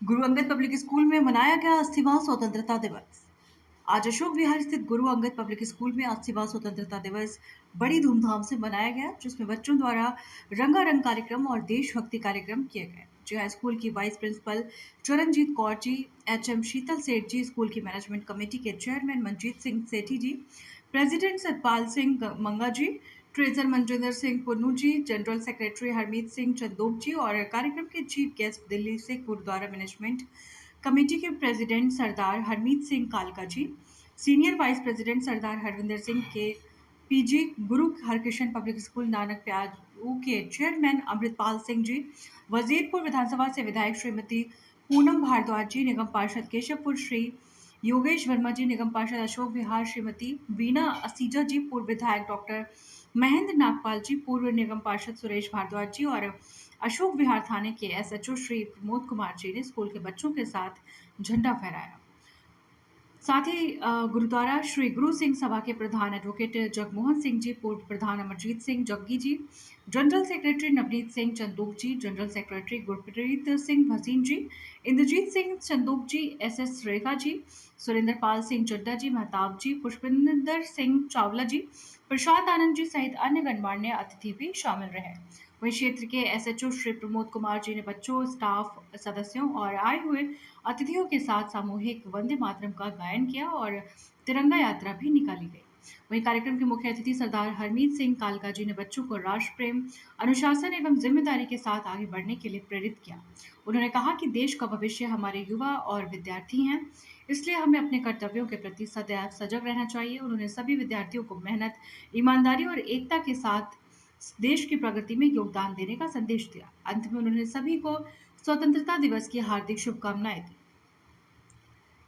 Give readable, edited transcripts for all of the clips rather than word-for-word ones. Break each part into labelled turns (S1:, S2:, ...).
S1: Guru Angad public school में मनाया गया अस्सीवां स्वतंत्रता दिवस। आज अशोक विहार स्थित गुरु अंगद पब्लिक स्कूल में अस्सीवां स्वतंत्रता दिवस बड़ी धूमधाम से मनाया गया, जिसमें बच्चों द्वारा रंगारंग कार्यक्रम और देशभक्ति कार्यक्रम किए गए। जी हाँ, स्कूल की vice principal Charanjit Kaur ji, HM Sheetal Seth ji, school की मैनेजमेंट कमेटी के chairman Manjit Singh Sethi ji, president Satpal Singh Manga ji, treasurer Manjinder Singh Punnu ji, general secretary Harmeet Singh Chandok ji और कार्यक्रम के chief guest Delhi Sikh Gurdwara management committee के प्रेसिडेंट सरदार हरमीत सिंह कालका ji, senior vice president Sardar Harvinder Singh के पीजी, गुरु हरकृष्ण पब्लिक स्कूल नानक प्यारू के चेयरमैन अमृतपाल सिंह जी, वजीरपुर विधानसभा से विधायक श्रीमती पूनम भारद्वाज जी, निगम पार्षद केशवपुर श्री योगेश वर्मा जी, निगम पार्षद अशोक विहार श्रीमती वीणा असीजा जी, पूर्व विधायक डॉक्टर महेंद्र नागपाल जी, पूर्व निगम पार्षद सुरेश भारद्वाज जी और अशोक विहार थाने के एसएचओ श्री प्रमोद कुमार जी ने स्कूल के बच्चों के साथ झंडा फहराया। साथ ही गुरुद्वारा श्री गुरु सिंह सभा के प्रधान एडवोकेट जगमोहन सिंह जी, पूर्व प्रधान अमरजीत सिंह जग्गी जी, जनरल सेक्रेटरी नवनीत सिंह चंदोक जी, जनरल सेक्रेटरी गुरप्रीत सिंह भसीन जी, इंद्रजीत सिंह चंदोक जी, एसएस रेखा जी, सुरेंद्र पाल सिंह चड्डा जी, महताब जी, पुष्पिंदर सिंह चावला जी, प्रशांत आनंद जी सहित अन्य गणमान्य अतिथि भी शामिल रहे। वहीं क्षेत्र के एसएचओ श्री प्रमोद कुमार जी ने बच्चों, स्टाफ सदस्यों और आए हुए अतिथियों के साथ सामूहिक वंदे मातरम का गायन किया और तिरंगा यात्रा भी निकाली गई। वहीं कार्यक्रम के मुख्य अतिथि सरदार हरमीत सिंह कालका जी ने बच्चों को राष्ट्र प्रेम, अनुशासन एवं जिम्मेदारी के साथ आगे बढ़ने के लिए प्रेरित किया। उन्होंने कहा कि देश का भविष्य हमारे युवा और विद्यार्थी हैं, इसलिए हमें अपने कर्तव्यों के प्रति सदैव सजग रहना चाहिए। उन्होंने सभी विद्यार्थियों को मेहनत, ईमानदारी और एकता के साथ देश की प्रगति में योगदान देने का संदेश दिया। अंत में उन्होंने सभी को स्वतंत्रता दिवस की हार्दिक शुभकामनाएं दी।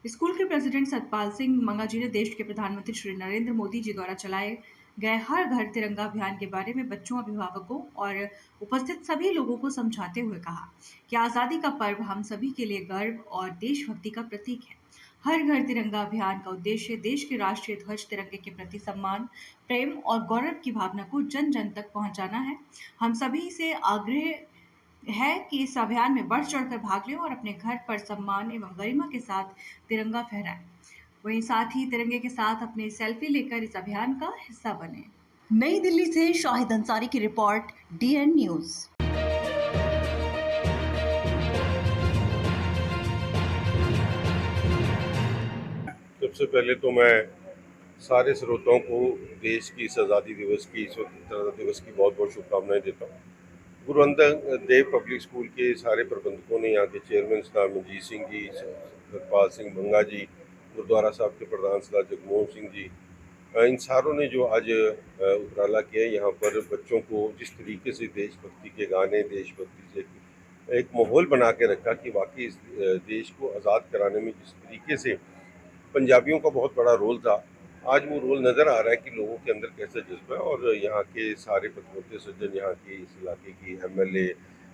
S1: स्कूल के प्रेसिडेंट सतपाल सिंह मंगा जी ने देश के प्रधानमंत्री श्री नरेंद्र मोदी जी द्वारा चलाए गए हर घर तिरंगा अभियान के बारे में बच्चों, अभिभावकों और उपस्थित सभी लोगों को समझाते हुए कहा कि आज़ादी का पर्व हम सभी के लिए गर्व और देशभक्ति का प्रतीक है। हर घर तिरंगा अभियान का उद्देश्य देश के राष्ट्रीय ध्वज तिरंगे के प्रति सम्मान, प्रेम और गौरव की भावना को जन जन तक पहुंचाना है। हम सभी से आग्रह है कि इस अभियान में बढ़ चढ़कर भाग लें और अपने घर पर सम्मान एवं गरिमा के साथ तिरंगा फहराएं। वहीं साथ ही तिरंगे के साथ अपनी सेल्फी लेकर इस अभियान का हिस्सा बने। नई दिल्ली से शाहिद अंसारी की रिपोर्ट, डीएन न्यूज।
S2: सबसे पहले तो मैं सारे श्रोताओं को देश की इस आज़ादी दिवस की, स्वतंत्रता दिवस की बहुत बहुत शुभकामनाएं देता हूँ। गुरु अंगद देव पब्लिक स्कूल के सारे प्रबंधकों ने, यहाँ के चेयरमैन सरदार मनजीत सिंह जी, सतपाल सिंह मंगा जी, गुरुद्वारा साहब के प्रधान सरदार जगमोहन सिंह जी, इन सारों ने जो आज उपराला किया है, यहाँ पर बच्चों को जिस तरीके से देशभक्ति के गाने, देशभक्ति से एक माहौल बना के रखा कि वाकई इस देश को आज़ाद कराने में जिस तरीके से पंजाबियों का बहुत बड़ा रोल था, आज वो रोल नज़र आ रहा है कि लोगों के अंदर कैसा जज्बा है। और यहाँ के सारे पतवंते सज्जन, यहाँ के इस इलाके की एमएलए,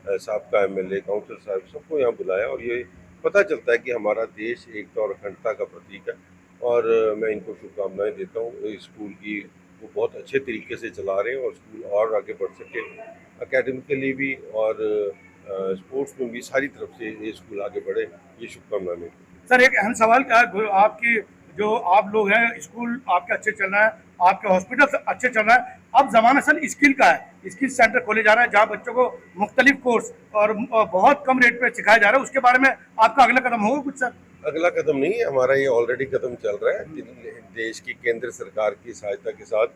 S2: साबका एमएलए, काउंसिलर साहब, सबको यहाँ बुलाया और ये पता चलता है कि हमारा देश एकता और अखंडता का प्रतीक है। और मैं इनको शुभकामनाएं देता हूँ। स्कूल की वो बहुत अच्छे तरीके से चला रहे हैं और स्कूल और आगे बढ़ सके, एकेडमिकली भी और स्पोर्ट्स में भी सारी तरफ से ये स्कूल आगे बढ़े, ये शुभकामनाएं।
S3: सर, एक अहम सवाल क्या है, आपकी जो आप लोग हैं, स्कूल आपके अच्छे चल रहा है, आपके हॉस्पिटल अच्छे चल रहा है, अब जमाना सर स्किल का है, स्किल सेंटर खोले जा रहा है जहाँ बच्चों को मुख्तलिफ कोर्स और बहुत कम रेट पे सिखाया जा रहा है, उसके बारे में आपका अगला कदम होगा कुछ सर?
S2: अगला कदम नहीं है हमारा, ये ऑलरेडी कदम चल रहा है। देश की केंद्र सरकार की सहायता के साथ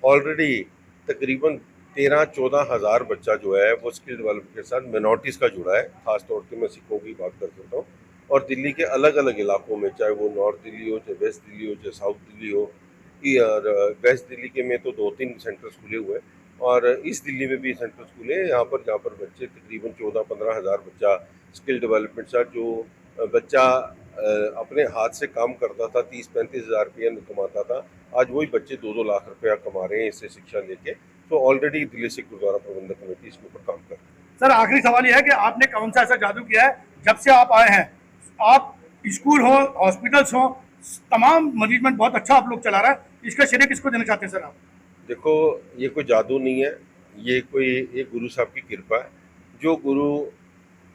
S2: ऑलरेडी तकरीबन 13-14 हज़ार बच्चा जो है वो स्किल डेवलपमेंट के साथ मिनॉरिटीज़ का जुड़ा है। खासतौर पर मैं सिखों की बात कर सकता हूँ और दिल्ली के अलग अलग इलाकों में, चाहे वो नॉर्थ दिल्ली हो, चाहे वेस्ट दिल्ली हो, चाहे साउथ दिल्ली हो, और वेस्ट दिल्ली के में तो 2-3 सेंटर्स खुले हुए हैं और ईस्ट दिल्ली में भी सेंटर्स खुले हैं, यहाँ पर जहाँ पर बच्चे तकरीबन 14-15 हज़ार बच्चा स्किल डेवलपमेंट साथ, जो बच्चा अपने हाथ से काम करता था, 30-35 हज़ार रुपया कमाता था, आज वही बच्चे 2-2 लाख रुपया कमा रहे हैं इससे शिक्षा लेके। तो ऑलरेडी दिल्ली सिख गुरुद्वारा प्रबंधक कमेटी इसके ऊपर काम कर रही है।
S3: सर, आखिरी सवाल यह है कि आपने कौन सा ऐसा जादू किया है जब से आप आए हैं, आप स्कूल हो, हॉस्पिटल्स हो, तमाम मैनेजमेंट बहुत अच्छा आप लोग चला रहा है, इसका श्रेय किसको देना चाहते हैं सर आप?
S2: देखो, ये कोई जादू नहीं है, ये कोई एक गुरु साहब की कृपा है। जो गुरु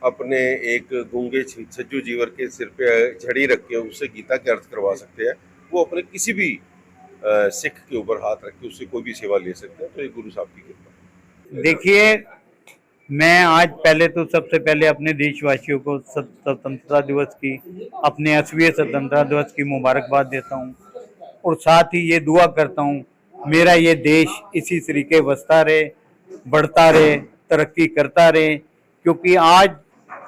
S2: अपने एक गूंगे छज्जू जीवर के सिर पे छड़ी रख के उससे गीता के अर्थ करवा सकते हैं, वो अपने किसी भी सिख के ऊपर हाथ रख के उससे कोई भी सेवा ले सकते हैं। तो ये गुरु साहब की कृपा है।
S4: देखिए, मैं आज पहले तो सबसे पहले अपने देशवासियों को स्वतंत्रता दिवस की, अपने 80वें स्वतंत्रता दिवस की मुबारकबाद देता हूँ और साथ ही ये दुआ करता हूँ मेरा ये देश इसी तरीके बसता रहे, बढ़ता रहे, तरक्की करता रहे, क्योंकि आज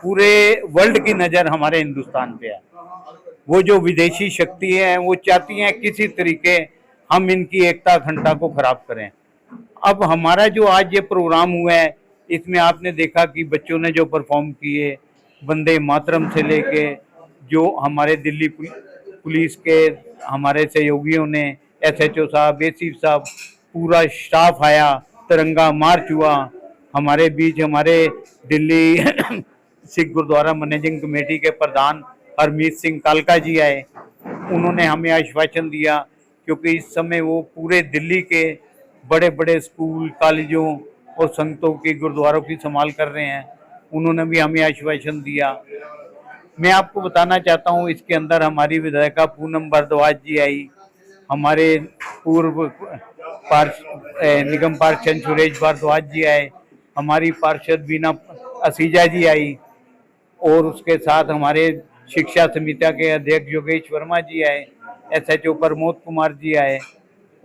S4: पूरे वर्ल्ड की नज़र हमारे हिंदुस्तान पे है। वो जो विदेशी शक्ति है वो चाहती हैं किसी तरीके हम इनकी एकता अखंडता को खराब करें। अब हमारा जो आज ये प्रोग्राम हुआ है, इसमें आपने देखा कि बच्चों ने जो परफॉर्म किए, वंदे मातरम से लेके जो हमारे दिल्ली पुलिस के हमारे सहयोगियों ने, एसएचओ साहब, एसी साहब, पूरा स्टाफ आया, तिरंगा मार्च हुआ। हमारे बीच हमारे दिल्ली सिख गुरुद्वारा मैनेजिंग कमेटी के प्रधान हरमीत सिंह कालका जी आए। उन्होंने हमें आश्वासन दिया, क्योंकि इस समय वो पूरे दिल्ली के बड़े बड़े स्कूल, कॉलेजों और संतों की, गुरुद्वारों की संभाल कर रहे हैं। उन्होंने भी हमें आश्वासन दिया। मैं आपको बताना चाहता हूँ, इसके अंदर हमारी विधायिका पूनम भारद्वाज जी आई, हमारे पूर्व निगम पार्षद सुरेश भारद्वाज जी आए, हमारी पार्षद बीना असीजा जी आई, और उसके साथ हमारे शिक्षा समिति के अध्यक्ष योगेश वर्मा जी आए, एसएचओ प्रमोद कुमार जी आए,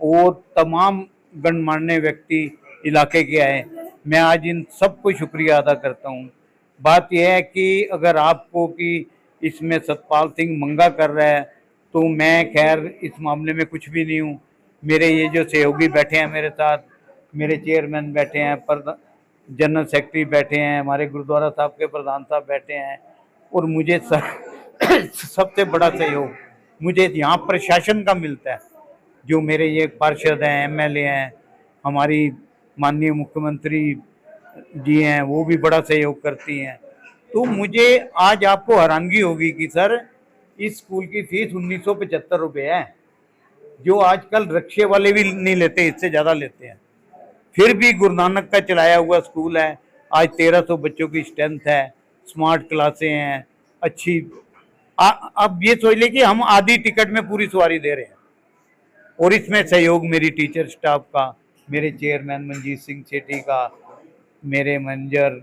S4: और तमाम गणमान्य व्यक्ति इलाके के आए। मैं आज इन सबको शुक्रिया अदा करता हूँ। बात यह है कि अगर आपको कि इसमें सतपाल सिंह मंगा कर रहा है, तो मैं खैर इस मामले में कुछ भी नहीं हूँ। मेरे ये जो सहयोगी बैठे हैं मेरे साथ, मेरे चेयरमैन बैठे हैं, जनरल सेक्रेटरी बैठे हैं, हमारे गुरुद्वारा साहब के प्रधान साहब बैठे हैं, और मुझे सबसे बड़ा सहयोग मुझे यहाँ प्रशासन का मिलता है। जो मेरे ये पार्षद हैं, एमएलए हैं, हमारी माननीय मुख्यमंत्री जी हैं, वो भी बड़ा सहयोग करती हैं। तो मुझे आज आपको हैरानगी होगी कि सर, इस स्कूल की फीस 1975 रुपये है, जो आजकल रिक्शे वाले भी नहीं लेते, इससे ज़्यादा लेते हैं। फिर भी गुरु नानक का चलाया हुआ स्कूल है। आज 1300 बच्चों की स्ट्रेंथ है, स्मार्ट क्लासें हैं, अच्छी। अब ये सोच ले कि हम आधी टिकट में पूरी सवारी दे रहे हैं, और इसमें सहयोग मेरी टीचर स्टाफ का, मेरे चेयरमैन मनजीत सिंह सेठी का, मेरे मैनेजर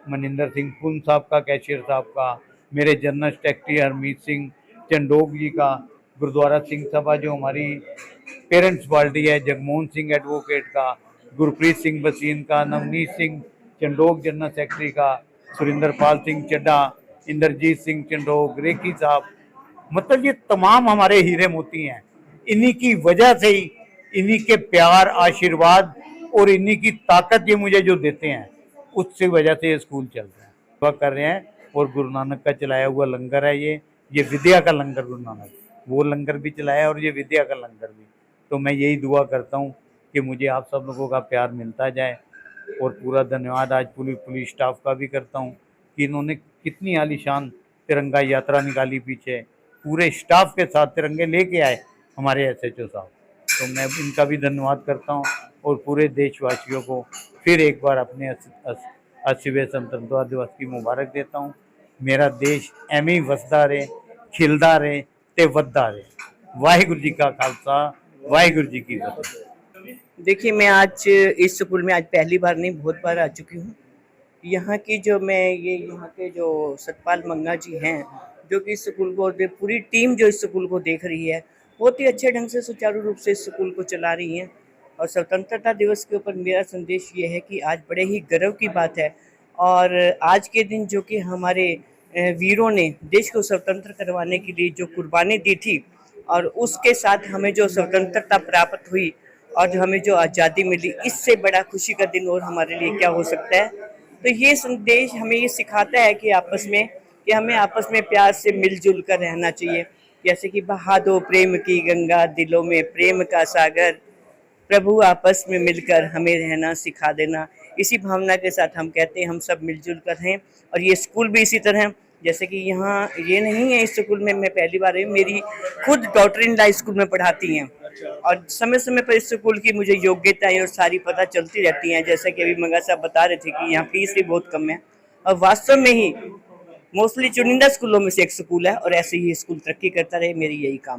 S4: मनिंदर सिंह पुन साहब का, कैशियर साहब का, मेरे जनरल सेक्रेटरी हरमीत सिंह चंडोक जी का, गुरुद्वारा सिंह सभा जो हमारी पेरेंट्स पार्टी है, जगमोहन सिंह एडवोकेट का, गुरप्रीत सिंह बसीन का, नवनीत सिंह चंडोक जनरल सेक्रेटरी का, सुरिंदर पाल सिंह चड्डा, इंद्रजीत सिंह चंडोक, रेखी साहब, मतलब ये तमाम हमारे हीरे मोती हैं। इन्हीं की वजह से ही, इन्हीं के प्यार, आशीर्वाद और इन्हीं की ताकत ये मुझे जो देते हैं, उससे वजह से ये स्कूल चल रहा है, वह कर रहे हैं। और गुरु नानक का चलाया हुआ लंगर है ये विद्या का लंगर, गुरु नानक वो लंगर भी चलाया और ये विद्या का लंगर भी। तो मैं यही दुआ करता हूँ कि मुझे आप सब लोगों का प्यार मिलता जाए। और पूरा धन्यवाद आज पुलिस स्टाफ का भी करता हूँ कि इन्होंने कितनी आलीशान तिरंगा यात्रा निकाली, पीछे पूरे स्टाफ के साथ तिरंगे लेके आए हमारे एसएचओ साहब। तो मैं इनका भी धन्यवाद करता हूँ और पूरे देशवासियों को फिर एक बार अपने 80वें स्वतंत्रता दिवस की मुबारक देता हूँ। मेरा देश एवं ही वसदा रहे, खिलदा रहे ते वधदा रहे। वाहिगुरु जी का खालसा, वाहिगुरु जी की फतेह।
S5: देखिए, मैं आज इस स्कूल में आज पहली बार नहीं, बहुत बार आ चुकी हूँ। यहाँ की जो यहाँ के जो सतपाल मंगा जी हैं, जो कि इस स्कूल को, पूरी टीम जो इस स्कूल को देख रही है, बहुत ही अच्छे ढंग से सुचारू रूप से इस स्कूल को चला रही हैं। और स्वतंत्रता दिवस के ऊपर मेरा संदेश ये है कि आज बड़े ही गर्व की बात है, और आज के दिन जो कि हमारे वीरों ने देश को स्वतंत्र करवाने के लिए जो कुर्बानी दी थी, और उसके साथ हमें जो स्वतंत्रता प्राप्त हुई और जो हमें जो आज़ादी मिली, इससे बड़ा खुशी का दिन और हमारे लिए क्या हो सकता है। तो ये संदेश हमें ये सिखाता है कि हमें आपस में प्यार से मिलजुल कर रहना चाहिए। जैसे कि बहा दो प्रेम की गंगा, दिलों में प्रेम का सागर, प्रभु आपस में मिलकर हमें रहना सिखा देना। इसी भावना के साथ हम कहते हैं हम सब मिलजुल कर रहें। और ये स्कूल भी इसी तरह, जैसे कि यहाँ ये नहीं है, इस स्कूल में मैं पहली बार आई, मेरी खुद डॉटर इन लॉ स्कूल में पढ़ाती हैं, और समय समय पर इस स्कूल की मुझे योग्यताएं और सारी पता चलती रहती हैं। जैसे कि अभी मंगा साहब बता रहे थे कि यहाँ फीस भी बहुत कम है, और वास्तव में ही मोस्टली चुनिंदा स्कूलों में से एक स्कूल है और ऐसे ही स्कूल तरक्की करता रहे, मेरी यही कामना।